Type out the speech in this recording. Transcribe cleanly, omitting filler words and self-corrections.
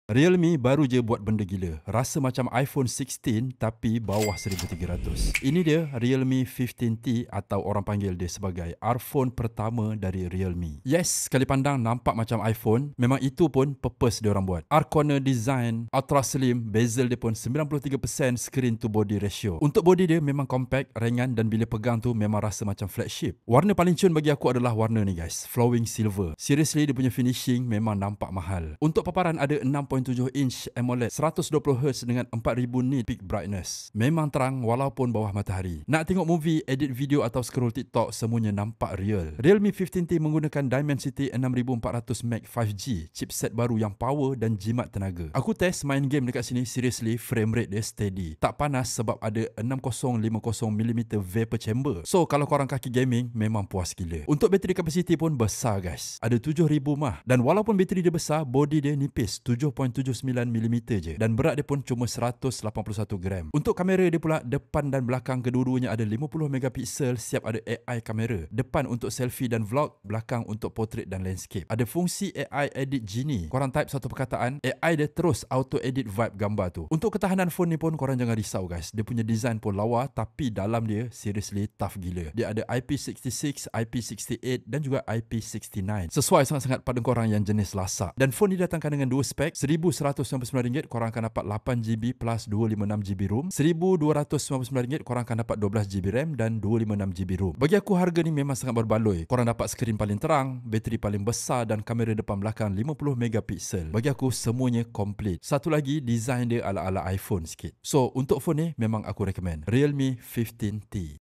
Realme baru je buat benda gila. Rasa macam iPhone 16 tapi bawah 1300. Ini dia Realme 15T atau orang panggil dia sebagai R-phone pertama dari Realme. Yes, sekali pandang nampak macam iPhone. Memang itu pun purpose dia orang buat. R-corner design, ultra slim, bezel dia pun 93% screen to body ratio. Untuk body dia memang compact, ringan dan bila pegang tu memang rasa macam flagship. Warna paling cun bagi aku adalah warna ni guys, flowing silver. Seriously dia punya finishing memang nampak mahal. Untuk paparan ada 6.7 inch AMOLED 120Hz dengan 4000 nit peak brightness. Memang terang walaupun bawah matahari. Nak tengok movie, edit video atau scroll TikTok semuanya nampak real. Realme 15T menggunakan Dimensity 6400 MHz 5G, chipset baru yang power dan jimat tenaga. Aku test main game dekat sini, seriously frame rate dia steady. Tak panas sebab ada 6050mm vapor chamber. So kalau korang kaki gaming memang puas gila. Untuk bateri kapasiti pun besar guys. Ada 7000 mAh dan walaupun bateri dia besar, body dia nipis 7.79mm je dan berat dia pun cuma 181 gram. Untuk kamera dia pula, depan dan belakang kedua-duanya ada 50 megapiksel, siap ada AI kamera. Depan untuk selfie dan vlog, belakang untuk portrait dan landscape. Ada fungsi AI Edit Genie. Korang type satu perkataan, AI dia terus auto edit vibe gambar tu. Untuk ketahanan phone ni pun korang jangan risau guys. Dia punya design pun lawa tapi dalam dia seriously tough gila. Dia ada IP66, IP68 dan juga IP69. Sesuai sangat-sangat pada korang yang jenis lasak. Dan phone didatangkan dengan dua spek. RM1,199 korang akan dapat 8GB plus 256GB ROM. RM1,299 korang akan dapat 12GB RAM dan 256GB ROM. Bagi aku harga ni memang sangat berbaloi. Korang dapat skrin paling terang, bateri paling besar dan kamera depan belakang 50 megapiksel. Bagi aku semuanya komplit. Satu lagi, design dia ala-ala iPhone sikit. So untuk phone ni memang aku recommend Realme 15T.